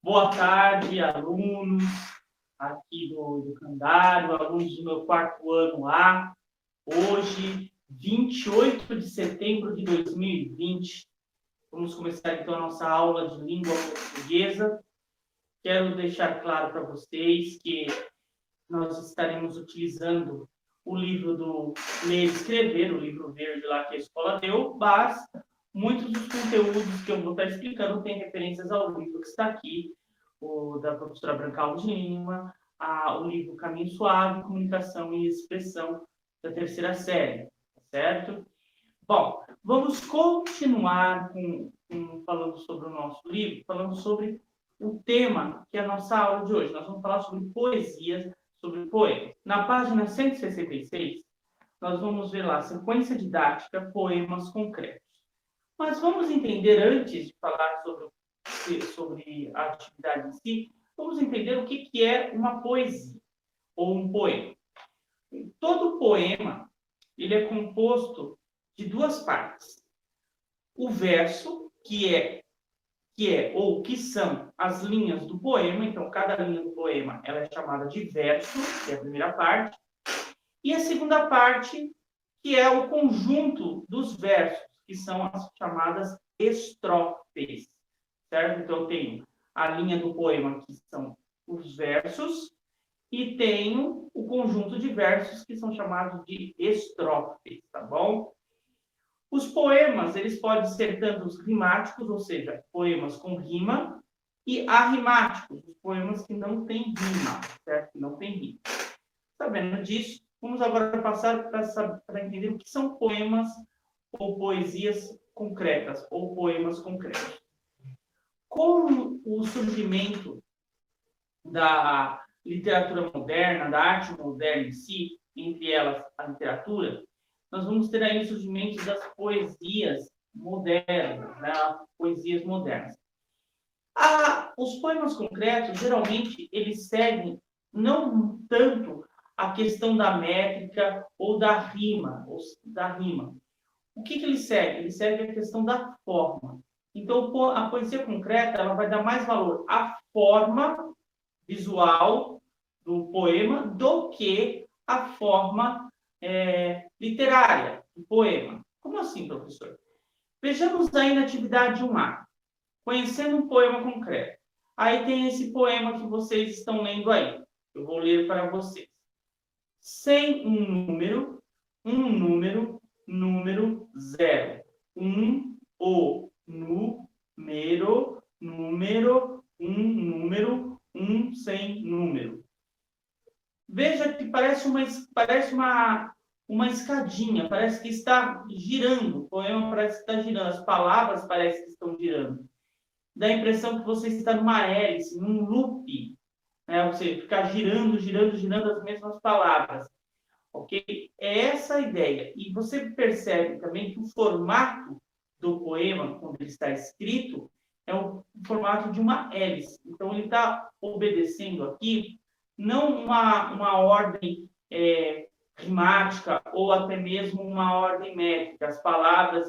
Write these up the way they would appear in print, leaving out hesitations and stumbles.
Boa tarde, alunos aqui do Educandário, alunos do meu quarto ano A. Hoje, 28 de setembro de 2020, vamos começar então a nossa aula de língua portuguesa. Quero deixar claro para vocês que nós estaremos utilizando o livro do Ler e Escrever, o livro verde lá que a escola deu, mas muitos dos conteúdos que eu vou estar explicando têm referências ao livro que está aqui, o da professora Branca Alves de Lima, o livro Caminho Suave, Comunicação e Expressão, da terceira série, certo? Bom, vamos continuar falando sobre o nosso livro, falando sobre o tema que é a nossa aula de hoje. Nós vamos falar sobre poesias, sobre poemas. Na página 166, nós vamos ver lá, sequência didática, poemas concretos. Mas vamos entender, antes de falar sobre a atividade em si, vamos entender o que é uma poesia ou um poema. Todo poema ele é composto de duas partes. O verso, que são as linhas do poema, então cada linha do poema ela é chamada de verso, que é a primeira parte, e a segunda parte, que é o conjunto dos versos, que são as chamadas estrofes, certo? Então, eu tenho a linha do poema, que são os versos, e tenho o conjunto de versos, que são chamados de estrofes, tá bom? Os poemas, eles podem ser tanto os rimáticos, ou seja, poemas com rima, e arrimáticos, os poemas que não têm rima, certo? Que não têm rima. Sabendo disso, vamos agora passar para entender o que são poemas ou poesias concretas, ou poemas concretos. Com o surgimento da literatura moderna, da arte moderna em si, entre elas a literatura, nós vamos ter aí o surgimento das poesias modernas, né? Poesias modernas. Os poemas concretos, geralmente, eles seguem não tanto a questão da métrica ou da rima. O que ele segue? Ele segue a questão da forma. Então, a poesia concreta ela vai dar mais valor à forma visual do poema do que à forma literária do poema. Como assim, professor? Vejamos aí na atividade 1A, conhecendo um poema concreto. Aí tem esse poema que vocês estão lendo aí. Eu vou ler para vocês. Sem um número, número 0. O número, número, sem número. Veja que parece uma escadinha, parece que está girando. O poema parece que está girando, as palavras parecem que estão girando. Dá a impressão que você está numa hélice, num loop, né? Ou seja, ficar girando as mesmas palavras. Ok? É essa a ideia. E você percebe também que o formato do poema, quando ele está escrito, é o formato de uma hélice. Então, ele está obedecendo aqui não uma ordem rimática ou até mesmo uma ordem métrica, as palavras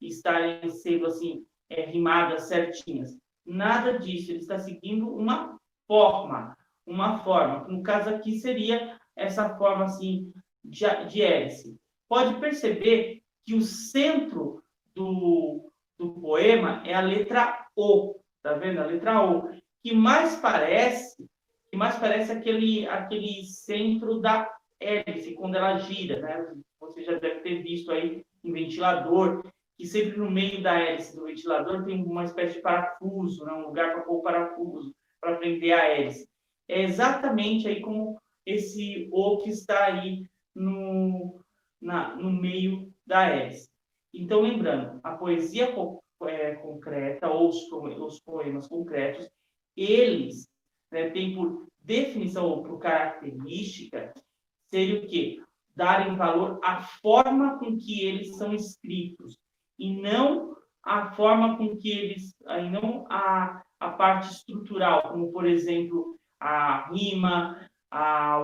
estarem sendo assim rimadas certinhas. Nada disso, ele está seguindo uma forma. No caso aqui seria essa forma assim de hélice. Pode perceber que o centro do poema é a letra O, tá vendo? A letra O, que mais parece aquele centro da hélice, quando ela gira, né? Você já deve ter visto aí em ventilador, que sempre no meio da hélice do ventilador tem uma espécie de parafuso, né? Um lugar para pôr o parafuso, para prender a hélice. É exatamente aí como esse O que está aí no meio da hélice. Então, lembrando, a poesia concreta, ou os poemas concretos, eles têm por definição ou por característica seria o quê? Darem valor à forma com que eles são escritos e não a forma com que eles, e não a parte estrutural, como, por exemplo, a rima,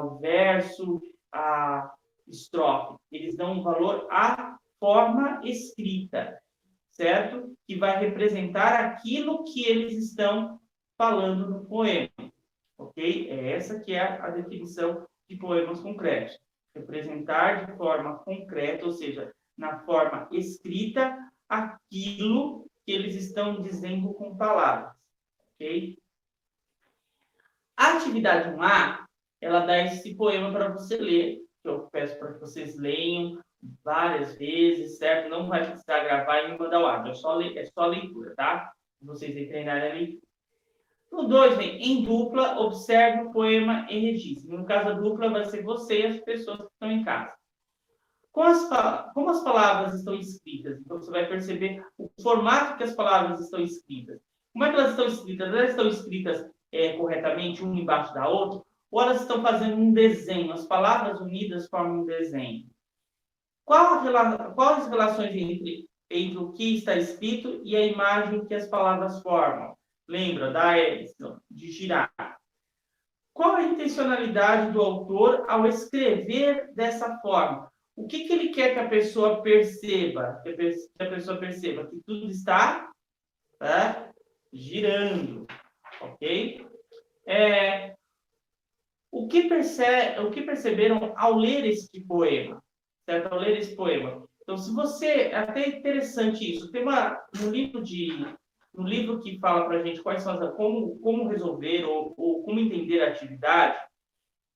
o verso, a estrofe. Eles dão valor à forma escrita, certo? Que vai representar aquilo que eles estão falando no poema, ok? É essa que é a definição de poemas concretos. Representar de forma concreta, ou seja, na forma escrita, aquilo que eles estão dizendo com palavras, ok? A atividade 1A, ela dá esse poema para você ler, que eu peço para que vocês leiam várias vezes, certo? Não vai precisar gravar e me mandar o áudio, é só leitura, tá? Vocês treinarem a leitura. No 2, vem em dupla, observe o poema e registre. No caso, a dupla vai ser você e as pessoas que estão em casa. Como as palavras estão escritas? Então, você vai perceber o formato que as palavras estão escritas. Como é que elas estão escritas? Elas estão escritas corretamente, uma embaixo da outra? Ou elas estão fazendo um desenho? As palavras unidas formam um desenho. Quais as relações entre o que está escrito e a imagem que as palavras formam? Lembra da Edison, de girar. Qual a intencionalidade do autor ao escrever dessa forma? O que ele quer que a pessoa perceba? Que a pessoa perceba que tudo está girando, ok? O que perceberam ao ler este poema? Certo? Ao ler esse poema. Então, se você... Até interessante isso. Tem no livro que fala para a gente quais são como resolver ou como entender a atividade,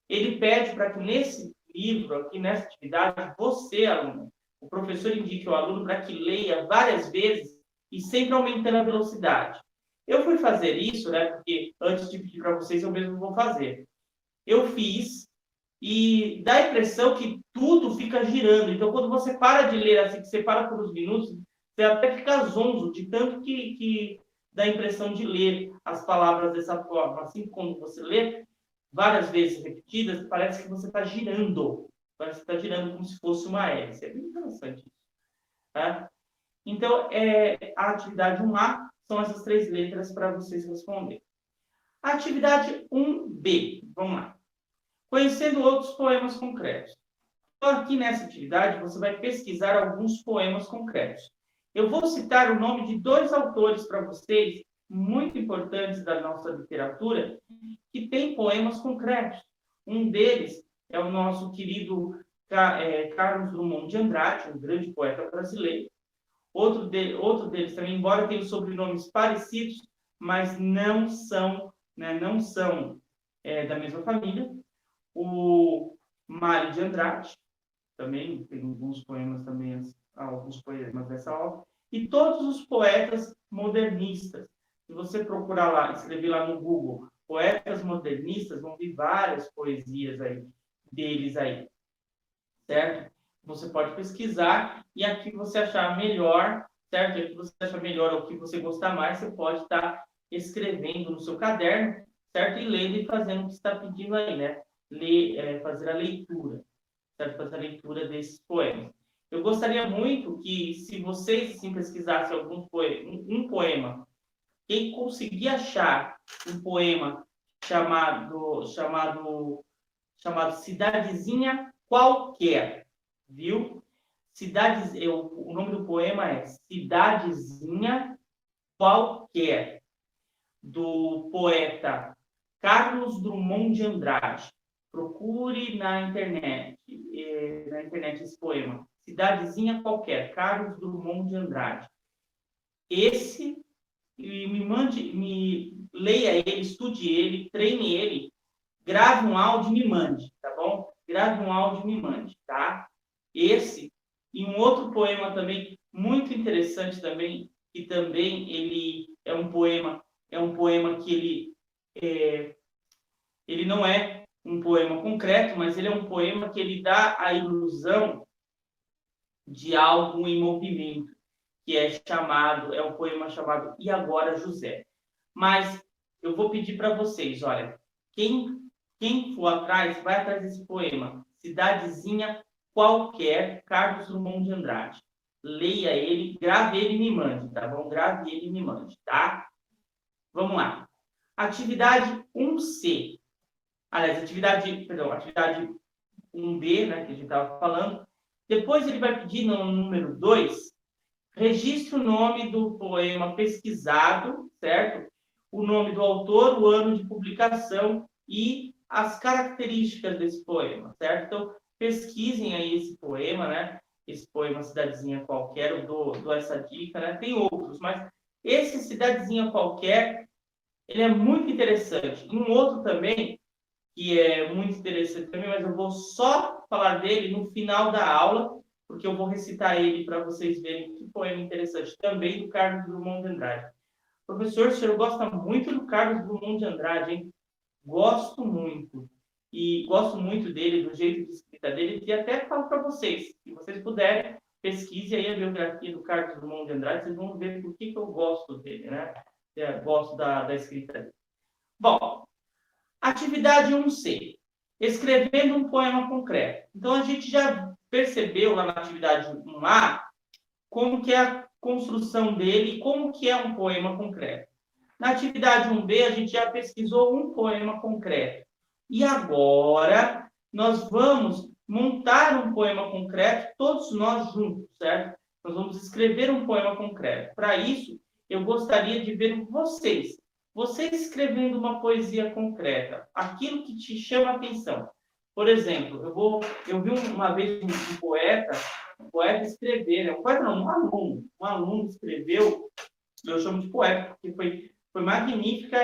ele pede para que nesse livro, aqui nessa atividade, você, aluno, o professor indique ao aluno para que leia várias vezes e sempre aumentando a velocidade. Eu fui fazer isso, né? Porque antes de pedir para vocês, eu mesmo vou fazer. Eu fiz e dá a impressão que tudo fica girando. Então, quando você para de ler assim, que você para por uns minutos, você até fica zonzo, de tanto que dá a impressão de ler as palavras dessa forma. Assim como você lê várias vezes repetidas, parece que você está girando. Parece que está girando como se fosse uma hélice. É bem interessante isso. Tá? Então, a atividade 1A são essas 3 letras para vocês responderem. A atividade 1B, vamos lá. Conhecendo outros poemas concretos. Então, aqui nessa atividade, você vai pesquisar alguns poemas concretos. Eu vou citar o nome de 2 autores para vocês, muito importantes da nossa literatura, que tem poemas concretos. Um deles é o nosso querido Carlos Drummond de Andrade, um grande poeta brasileiro. Outro deles também, embora tenham sobrenomes parecidos, mas não são da mesma família. O Mário de Andrade, também tem alguns poemas dessa obra, e todos os poetas modernistas. Se você procurar lá, escrever lá no Google, poetas modernistas, vão vir várias poesias deles aí, certo? Você pode pesquisar e aqui você achar melhor, certo? Aqui você achar melhor o que você gostar mais, você pode estar escrevendo no seu caderno, certo? E lendo e fazendo o que está pedindo aí, né? Fazer a leitura, certo? Fazer a leitura desses poemas. Eu gostaria muito que, se vocês assim, pesquisassem um poema, quem conseguir achar um poema chamado Cidadezinha Qualquer, viu? O nome do poema é Cidadezinha Qualquer, do poeta Carlos Drummond de Andrade. Procure na internet esse poema. Cidadezinha Qualquer, Carlos Drummond de Andrade. Leia ele, estude ele, treine ele, grave um áudio e me mande, tá bom? Grave um áudio e me mande, tá? Esse e um outro poema também muito interessante também, que também ele é um poema que ele não é um poema concreto, mas ele é um poema que ele dá a ilusão de algo em movimento, que é um poema chamado E Agora, José. Mas eu vou pedir para vocês, olha, quem for atrás, vai atrás desse poema, Cidadezinha Qualquer, Carlos Drummond de Andrade. Leia ele, grave ele e me mande, tá bom? Grave ele e me mande, tá? Vamos lá. Atividade 1C. Aliás, atividade 1B, né, que a gente estava falando. Depois ele vai pedir no número 2, registre o nome do poema pesquisado, certo? o nome do autor, o ano de publicação e as características desse poema, certo? Então, pesquisem aí esse poema, né? Esse poema Cidadezinha Qualquer, eu dou essa dica, né? Tem outros, mas esse Cidadezinha Qualquer, ele é muito interessante. Um outro também, que é muito interessante também, mas eu vou só falar dele no final da aula, porque eu vou recitar ele para vocês verem que poema interessante, também do Carlos Drummond de Andrade. Professor, o senhor gosta muito do Carlos Drummond de Andrade, hein? Gosto muito. E gosto muito dele, do jeito de escrita dele, e até falo para vocês, se vocês puderem, pesquise aí a biografia do Carlos Drummond de Andrade, vocês vão ver por que eu gosto dele, né? Eu gosto da escrita dele. Bom, atividade 1C. Escrevendo um poema concreto. Então, a gente já percebeu lá na atividade 1A como que é a construção dele e como que é um poema concreto. Na atividade 1B, a gente já pesquisou um poema concreto. E agora, nós vamos montar um poema concreto, todos nós juntos, certo? Nós vamos escrever um poema concreto. Para isso, eu gostaria de ver vocês. Vocês escrevendo uma poesia concreta, aquilo que te chama a atenção. Por exemplo, eu vi uma vez um poeta escrever, né? Um poeta não, um aluno escreveu, eu chamo de poeta, porque foi magnífica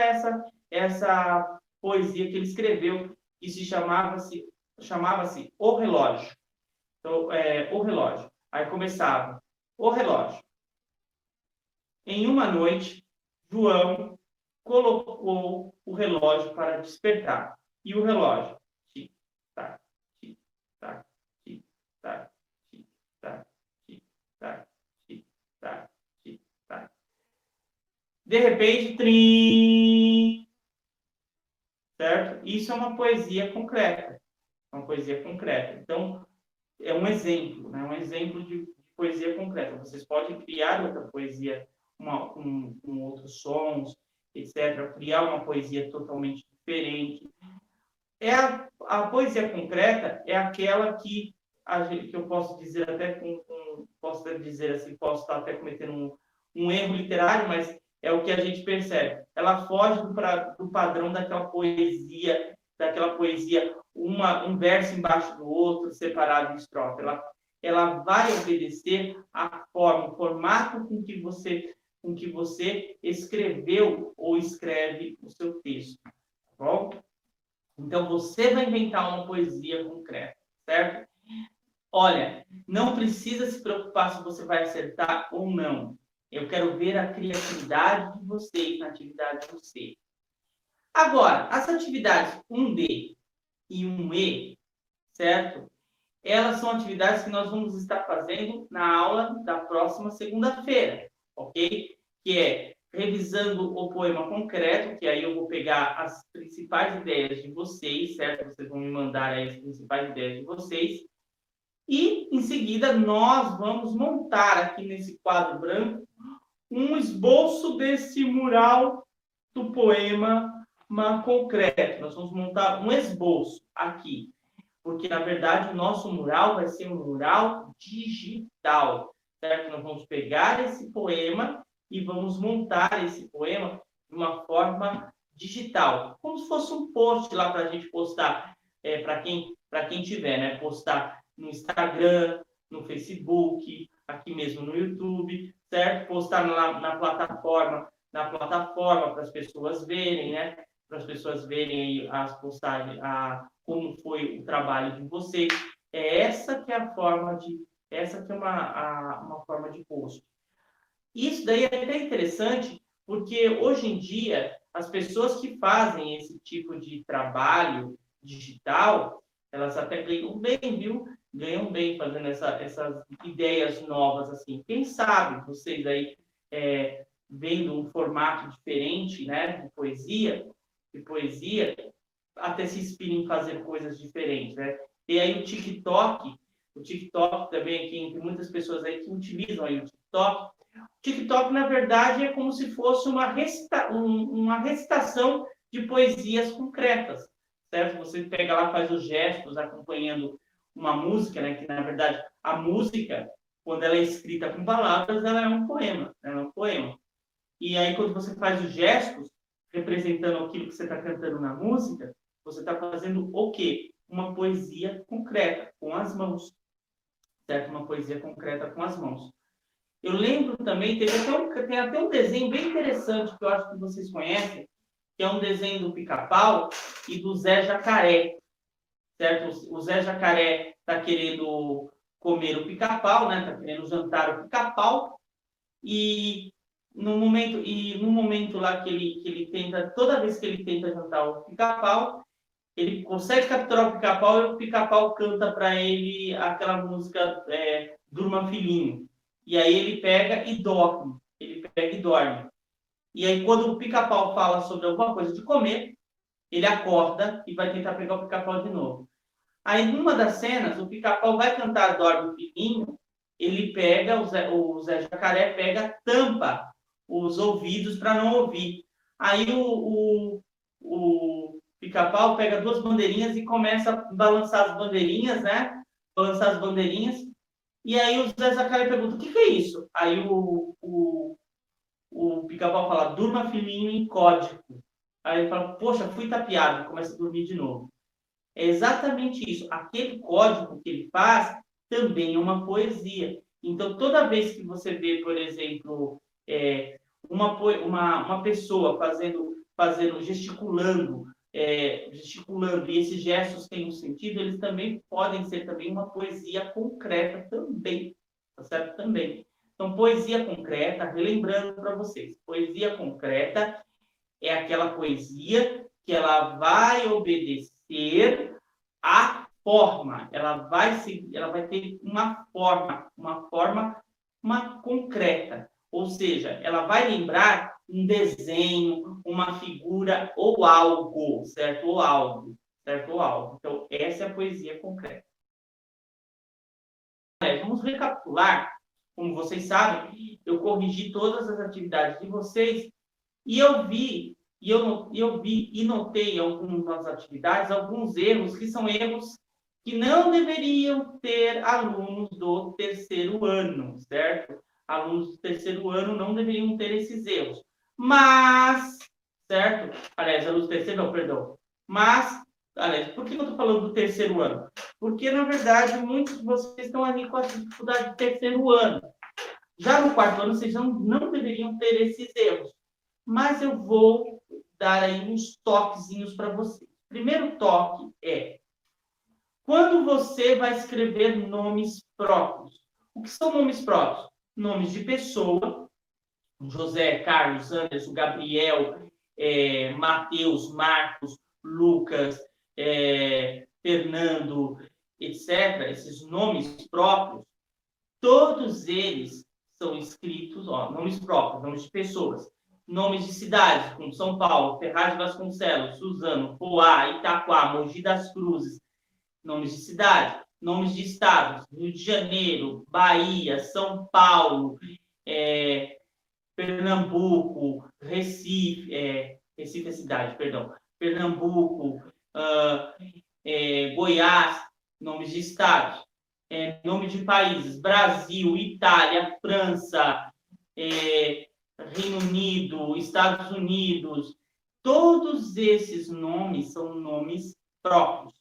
essa poesia que ele escreveu, que chamava-se O Relógio. Então, O Relógio. Aí começava, O Relógio. Em uma noite, João colocou o relógio para despertar. E o relógio, tic-tac, tic-tac, tic-tac, tic-tac, tic-tac, tic-tac, tic-tac. De repente, trim, certo? Isso é uma poesia concreta. Uma poesia concreta. Então, é um exemplo, né? Um exemplo de poesia concreta. Vocês podem criar outra poesia com outros sons, etc. Criar uma poesia totalmente diferente. A poesia concreta é aquela que eu posso dizer até posso dizer assim, posso estar até cometendo um erro literário, mas é o que a gente percebe. Ela foge do padrão daquela poesia, um verso embaixo do outro, separado em estrofe. Ela vai obedecer a forma, o formato com que você escreveu ou escreve o seu texto. Tá bom? Então, você vai inventar uma poesia concreta, certo? Olha, não precisa se preocupar se você vai acertar ou não. Eu quero ver a criatividade de vocês na atividade 1C. Agora, as atividades 1D e 1E, certo? Elas são atividades que nós vamos estar fazendo na aula da próxima segunda-feira, ok? Que é revisando o poema concreto, que aí eu vou pegar as principais ideias de vocês, certo? Vocês vão me mandar aí as principais ideias de vocês. E, em seguida, nós vamos montar aqui nesse quadro branco um esboço desse mural do poema concreto. Nós vamos montar um esboço aqui, porque, na verdade, o nosso mural vai ser um mural digital, certo? Nós vamos pegar esse poema e vamos montar esse poema de uma forma digital, como se fosse um post lá para a gente postar, para quem tiver, né? Postar no Instagram, no Facebook, aqui mesmo no YouTube, certo? Postar na plataforma para as pessoas verem, né? Para as pessoas verem as postagens, como foi o trabalho de vocês. Essa que é uma forma de post. Isso daí é até interessante, porque hoje em dia as pessoas que fazem esse tipo de trabalho digital, elas até ganham bem, viu? Ganham bem fazendo essas ideias novas, assim. Quem sabe vocês aí, vendo um formato diferente, né, de poesia, até se inspirem em fazer coisas diferentes, né? E aí o TikTok também, aqui, tem muitas pessoas aí que utilizam aí o TikTok. O TikTok, na verdade, é como se fosse uma recitação de poesias concretas, certo? Você pega lá, faz os gestos acompanhando uma música, né? Que, na verdade, a música, quando ela é escrita com palavras, ela é um poema. E aí, quando você faz os gestos, representando aquilo que você está cantando na música, você está fazendo o quê? Uma poesia concreta, com as mãos. Certo? Uma poesia concreta com as mãos. Eu lembro também, tem até um desenho bem interessante que eu acho que vocês conhecem, que é um desenho do Pica-Pau e do Zé Jacaré. Certo? O Zé Jacaré está querendo comer o Pica-Pau, né? Está querendo jantar o Pica-Pau. E no momento lá que ele tenta, toda vez que ele tenta jantar o Pica-Pau, ele consegue capturar o Pica-Pau e o Pica-Pau canta para ele aquela música Durma Filhinho. E aí ele pega e dorme. Ele pega e dorme. E aí quando o Pica-Pau fala sobre alguma coisa de comer, ele acorda e vai tentar pegar o Pica-Pau de novo. Aí numa das cenas, o Pica-Pau vai cantar Dorme Filhinho, ele pega, o Zé Jacaré pega, tampa os ouvidos para não ouvir. Aí o Pica-Pau pega duas bandeirinhas e começa a balançar as bandeirinhas, né? Balançar as bandeirinhas. E aí o Zé Jacaré pergunta, o que é isso? Aí o Pica-Pau fala, durma filhinho em código. Aí ele fala, poxa, fui tapeado, começa a dormir de novo. É exatamente isso. Aquele código que ele faz também é uma poesia. Então, toda vez que você vê, por exemplo, uma pessoa gesticulando, e esses gestos têm um sentido, eles também podem ser também uma poesia concreta também, tá certo? Também. Então, poesia concreta, relembrando para vocês, poesia concreta é aquela poesia que ela vai obedecer à forma, ela vai ter uma forma concreta. Ou seja, ela vai lembrar um desenho, uma figura ou algo, certo? Ou algo, certo? Ou algo. Então, essa é a poesia concreta. Vamos recapitular. Como vocês sabem, eu corrigi todas as atividades de vocês e eu vi e notei em algumas atividades alguns erros que são erros que não deveriam ter alunos do terceiro ano, certo? Alunos do terceiro ano não deveriam ter esses erros. Mas, certo? Aliás, alunos do terceiro, não, perdão. Mas, aliás, por que eu estou falando do terceiro ano? Porque, na verdade, muitos de vocês estão ali com a dificuldade do terceiro ano. Já no quarto ano, vocês não deveriam ter esses erros. Mas eu vou dar aí uns toquezinhos para vocês. Primeiro toque é quando você vai escrever nomes próprios. O que são nomes próprios? Nomes de pessoa, José, Carlos, Anderson, Gabriel, Mateus, Marcos, Lucas, Fernando, etc. Esses nomes próprios, todos eles são escritos, nomes próprios, nomes de pessoas. Nomes de cidades, como São Paulo, Ferraz de Vasconcelos, Suzano, Poá, Itaquá, Mogi das Cruzes. Nomes de cidade, nomes de estados, Rio de Janeiro, Bahia, São Paulo, Pernambuco, Recife, Recife é cidade, perdão, Pernambuco, Goiás, nomes de estados, nome de países, Brasil, Itália, França, Reino Unido, Estados Unidos, todos esses nomes são nomes próprios.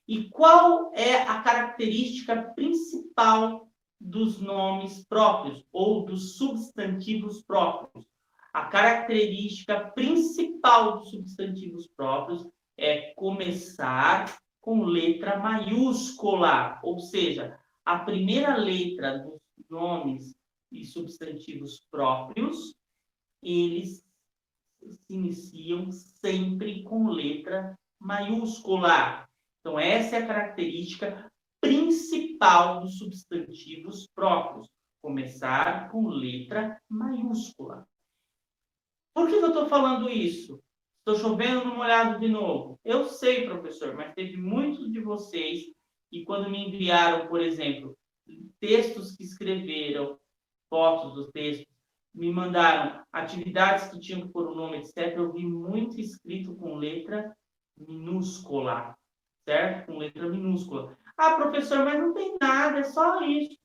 E qual é a característica principal dos nomes próprios ou dos substantivos próprios? A característica principal dos substantivos próprios é começar com letra maiúscula, ou seja, a primeira letra dos nomes e substantivos próprios, eles se iniciam sempre com letra maiúscula. Então, essa é a característica principal dos substantivos próprios. Começar com letra maiúscula. Por que eu estou falando isso? Estou chovendo no molhado de novo. Eu sei, professor, mas teve muitos de vocês que quando me enviaram, por exemplo, textos que escreveram, fotos dos textos, me mandaram atividades que tinham que pôr o nome, etc. Eu vi muito escrito com letra minúscula, certo? Com letra minúscula. Ah, professor, mas não tem nada, é só isso.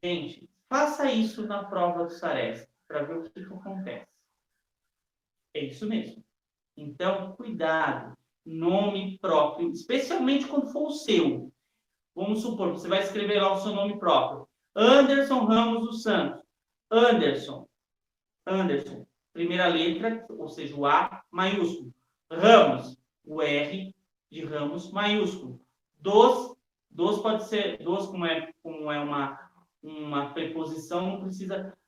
Gente, faça isso na prova do SARESC, para ver o que acontece. É isso mesmo. Então, cuidado. Nome próprio, especialmente quando for o seu. Vamos supor, você vai escrever lá o seu nome próprio. Anderson Ramos dos Santos. Anderson. Anderson. Primeira letra, ou seja, o A maiúsculo. Ramos. O R de Ramos maiúsculo. Dos pode ser, como é uma preposição,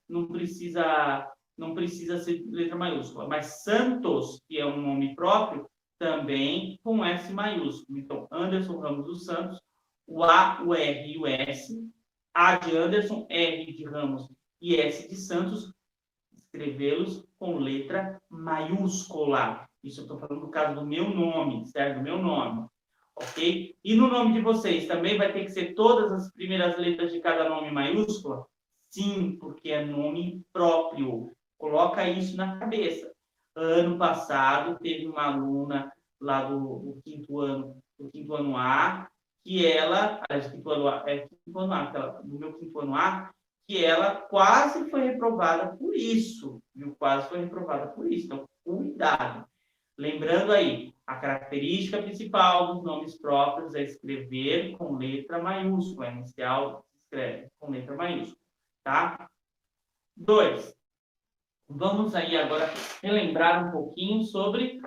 não precisa ser letra maiúscula. Mas Santos, que é um nome próprio, também com S maiúsculo. Então, Anderson Ramos dos Santos, o A, o R e o S, A de Anderson, R de Ramos e S de Santos, escrevê-los com letra maiúscula. Isso eu estou falando no caso do meu nome, certo? Do meu nome. Ok? E no nome de vocês também vai ter que ser todas as primeiras letras de cada nome maiúscula? Sim, porque é nome próprio. Coloca isso na cabeça. Ano passado, teve uma aluna lá do quinto ano A, que ela, quinto ano A, do meu quinto ano A, que ela quase foi reprovada por isso, viu? Quase foi reprovada por isso. Então, cuidado. Lembrando aí, a característica principal dos nomes próprios é escrever com letra maiúscula. A inicial escreve com letra maiúscula, tá? 2. Vamos aí agora relembrar um pouquinho sobre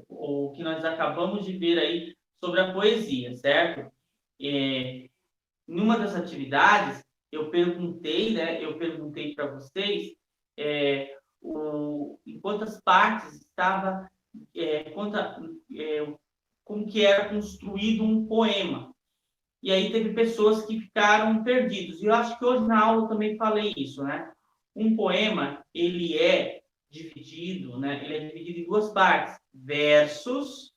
o que nós acabamos de ver aí sobre a poesia, certo? Em uma das atividades, eu perguntei para vocês em quantas partes estava, como que era construído um poema. E aí teve pessoas que ficaram perdidos. E eu acho que hoje na aula eu também falei isso, né? Um poema, ele é dividido, né? Ele é dividido em duas partes. Versos,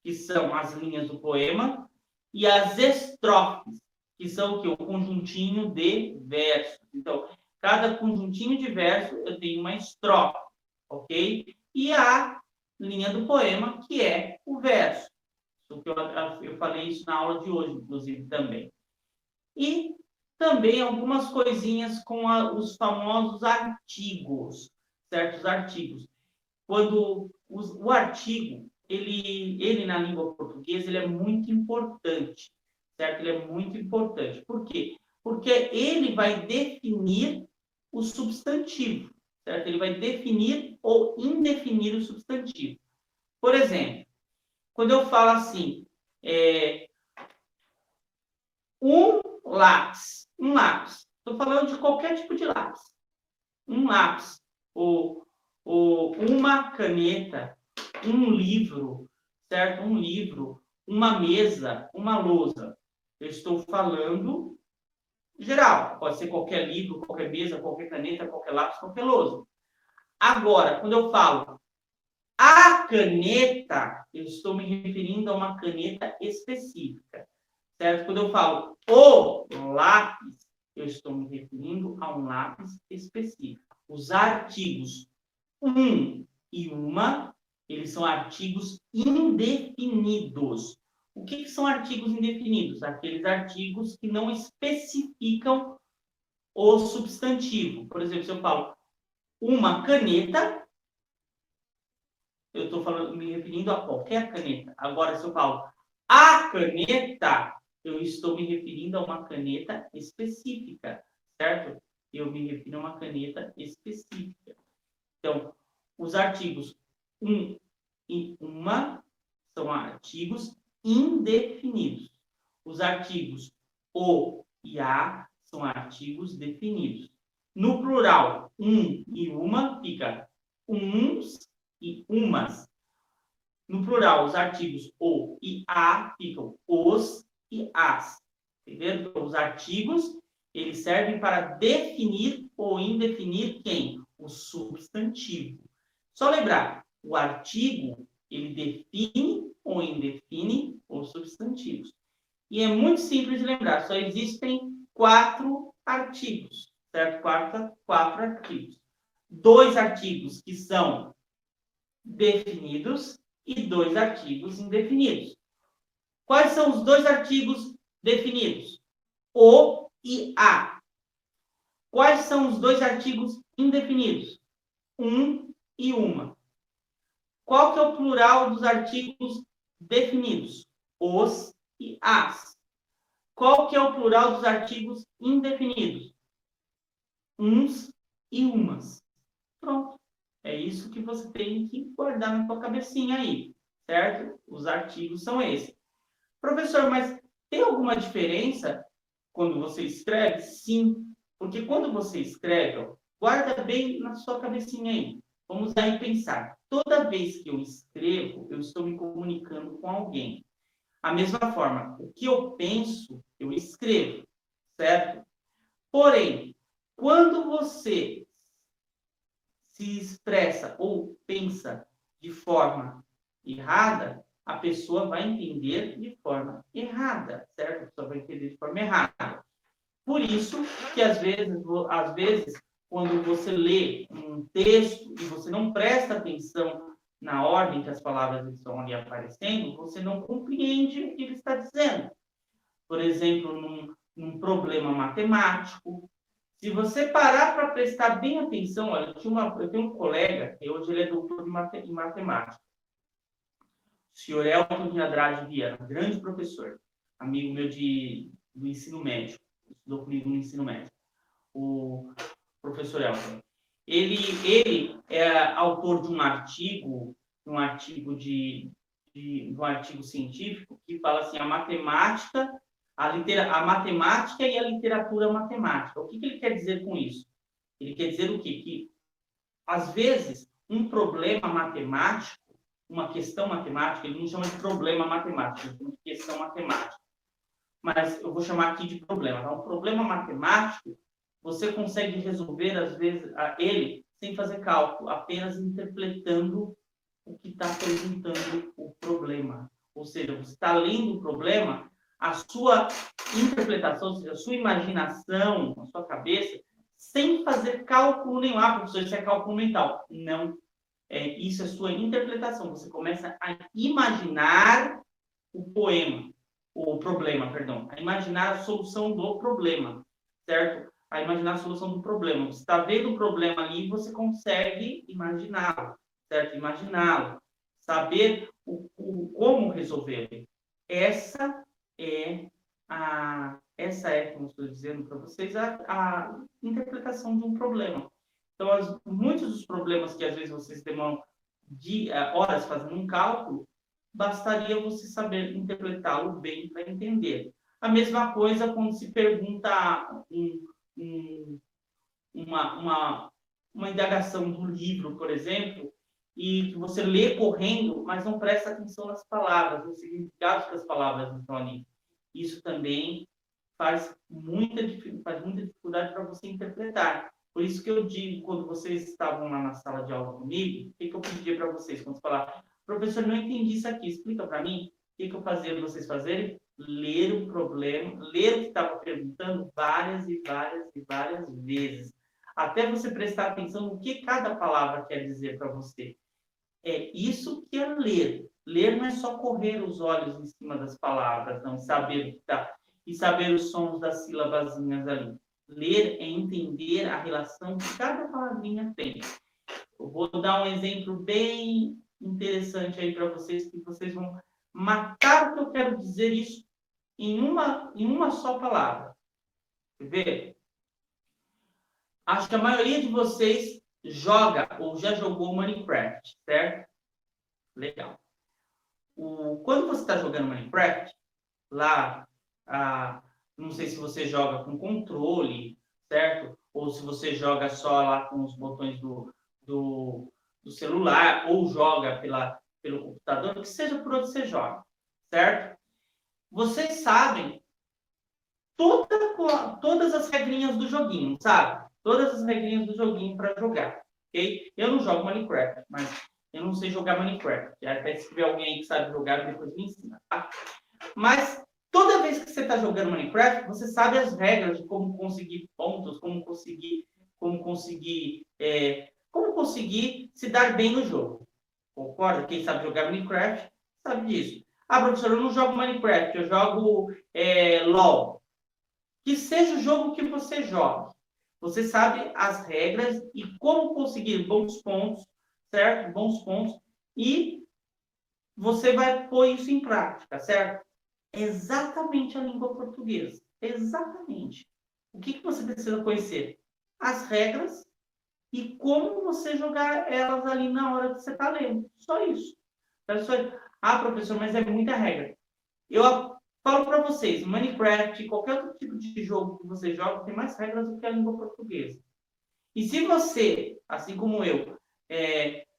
que são as linhas do poema, e as estrofes, que são o quê? O conjuntinho de versos. Então, cada conjuntinho de verso eu tenho uma estrofe, ok? E a linha do poema, que é o verso. Eu falei isso na aula de hoje, inclusive, também. E também algumas coisinhas com os famosos artigos, certos artigos. Quando o artigo, ele na língua portuguesa, ele é muito importante, certo? Ele é muito importante. Por quê? Porque ele vai definir o substantivo, certo? Ele vai definir ou indefinir o substantivo. Por exemplo, quando eu falo assim, um lápis. Estou falando de qualquer tipo de lápis. Um lápis. Ou uma caneta. Um livro. Certo? Um livro. Uma mesa. Uma lousa. Eu estou falando geral. Pode ser qualquer livro, qualquer mesa, qualquer caneta, qualquer lápis, qualquer lousa. Agora, quando eu falo a caneta, eu estou me referindo a uma caneta específica. Certo? Quando eu falo o lápis, eu estou me referindo a um lápis específico. Os artigos um e uma, eles são artigos indefinidos. O que são artigos indefinidos? Aqueles artigos que não especificam o substantivo. Por exemplo, se eu falo uma caneta, eu estou me referindo a qualquer caneta. Agora, se eu falo a caneta, eu estou me referindo a uma caneta específica, certo? Eu me refiro a uma caneta específica. Então, os artigos um e uma são artigos indefinidos. Os artigos o e a são artigos definidos. No plural, um e uma fica uns e umas. No plural, os artigos o e a ficam os e as. Entenderam? Então, os artigos, eles servem para definir ou indefinir quem? O substantivo. Só lembrar, o artigo, ele define ou indefine os substantivos. E é muito simples de lembrar, só existem 4 artigos, certo? 4 artigos. 2 artigos que são definidos e 2 artigos indefinidos. Quais são os 2 artigos definidos? O e a. Quais são os 2 artigos indefinidos? Um e uma. Qual que é o plural dos artigos definidos? Os e as. Qual que é o plural dos artigos indefinidos? Uns e umas. Pronto. É isso que você tem que guardar na sua cabecinha aí, certo? Os artigos são esses. Professor, mas tem alguma diferença quando você escreve? Sim, porque quando você escreve, ó, guarda bem na sua cabecinha aí. Vamos aí pensar. Toda vez que eu escrevo, eu estou me comunicando com alguém. A mesma forma, o que eu penso, eu escrevo, certo? Porém, quando você se expressa ou pensa de forma errada, a pessoa vai entender de forma errada, certo? A pessoa vai entender de forma errada. Por isso que às vezes, quando você lê um texto e você não presta atenção na ordem que as palavras estão ali aparecendo, você não compreende o que ele está dizendo. Por exemplo, num problema matemático, se você parar para prestar bem atenção, olha, eu tenho um colega, que hoje ele é doutor em matemática, o senhor Elton de Andrade Viana, grande professor, amigo meu do ensino médio, estudou comigo no ensino médio, o professor Elton. Ele é autor de um artigo científico que fala assim, a matemática e a literatura matemática. O que ele quer dizer com isso? Ele quer dizer o quê? Que, às vezes, um problema matemático, uma questão matemática, ele não chama de problema matemático, ele chama de questão matemática. Mas eu vou chamar aqui de problema. Então, um problema matemático, você consegue resolver, às vezes, ele sem fazer cálculo, apenas interpretando o que está apresentando o problema. Ou seja, você está lendo o problema, a sua interpretação, ou seja, a sua imaginação, a sua cabeça, sem fazer cálculo nenhum. Ah, professor, isso é cálculo mental. Não. Isso é sua interpretação. Você começa a imaginar o problema, perdão. A imaginar a solução do problema, certo? A imaginar a solução do problema. Você está vendo o problema ali e você consegue imaginá-lo, certo? Imaginá-lo. Saber como resolver. Essa é, como estou dizendo para vocês, a interpretação de um problema. Então, muitos dos problemas que às vezes vocês demoram horas fazendo um cálculo, bastaria você saber interpretá-lo bem para entender. A mesma coisa quando se pergunta uma indagação do livro, por exemplo, e que você lê correndo, mas não presta atenção nas palavras, nos significados que as palavras estão ali. Isso também faz muita dificuldade para você interpretar. Por isso que eu digo, quando vocês estavam lá na sala de aula comigo, o que eu pedia para vocês? Quando você falar, professor, não entendi isso aqui, explica para mim. O que eu fazia vocês fazerem? Ler o problema, ler o que estava perguntando várias e várias e várias vezes. Até você prestar atenção no que cada palavra quer dizer para você. É isso que é ler. Ler não é só correr os olhos em cima das palavras, não, saber o que está, e saber os sons das sílabazinhas ali. Ler é entender a relação que cada palavrinha tem. Eu vou dar um exemplo bem interessante aí para vocês, que vocês vão matar o que eu quero dizer isso em uma só palavra. Quer ver? Acho que a maioria de vocês joga ou já jogou Minecraft, certo? Legal. Quando você está jogando Minecraft, lá, não sei se você joga com controle, certo? Ou se você joga só lá com os botões do celular, ou joga pelo computador, que seja por onde você joga, certo? Vocês sabem todas as regrinhas do joguinho, sabe? Todas as regrinhas do joguinho para jogar, ok? Eu não jogo Minecraft, mas eu não sei jogar Minecraft. Até se tiver alguém que sabe jogar, depois me ensina, tá? Mas toda vez que você está jogando Minecraft, você sabe as regras de como conseguir pontos, como conseguir se dar bem no jogo. Concorda? Quem sabe jogar Minecraft sabe disso. Ah, professor, eu não jogo Minecraft, eu jogo LOL. Que seja o jogo que você joga. Você sabe as regras e como conseguir bons pontos, certo? Bons pontos e você vai pôr isso em prática, certo? É exatamente a língua portuguesa. Exatamente. O que você precisa conhecer? As regras e como você jogar elas ali na hora que você está lendo. Só isso. Ah, professor, mas é muita regra. Eu falo para vocês, Minecraft, qualquer outro tipo de jogo que você joga, tem mais regras do que a língua portuguesa. E se você, assim como eu,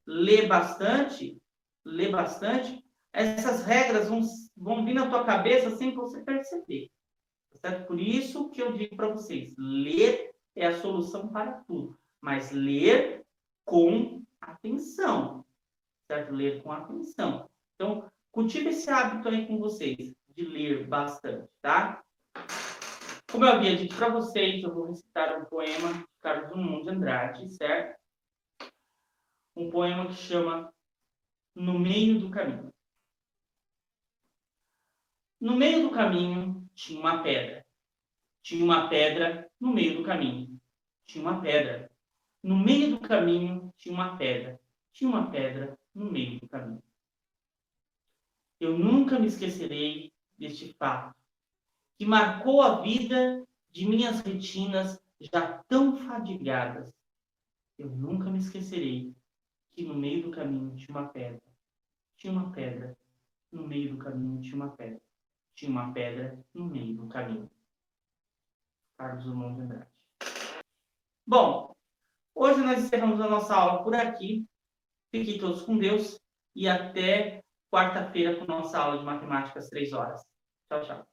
lê bastante, essas regras vão vir na tua cabeça sem você perceber. Certo? Por isso que eu digo para vocês, ler é a solução para tudo, mas ler com atenção, certo? Ler com atenção. Então, cultive esse hábito aí com vocês, de ler bastante, tá? Como eu havia dito para vocês, eu vou recitar um poema de Carlos Drummond de Andrade, certo? Um poema que chama No Meio do Caminho. No meio do caminho tinha uma pedra. Tinha uma pedra no meio do caminho. Tinha uma pedra. No meio do caminho tinha uma pedra. Tinha uma pedra no meio do caminho. Eu nunca me esquecerei deste fato, que marcou a vida de minhas retinas já tão fadigadas. Eu nunca me esquecerei que no meio do caminho tinha uma pedra. Tinha uma pedra. No meio do caminho tinha uma pedra. Tinha uma pedra no meio do caminho. Carlos Drummond de Andrade. Bom, hoje nós encerramos a nossa aula por aqui. Fiquem todos com Deus e até quarta-feira com nossa aula de matemática às 3 horas. Tchau, tchau.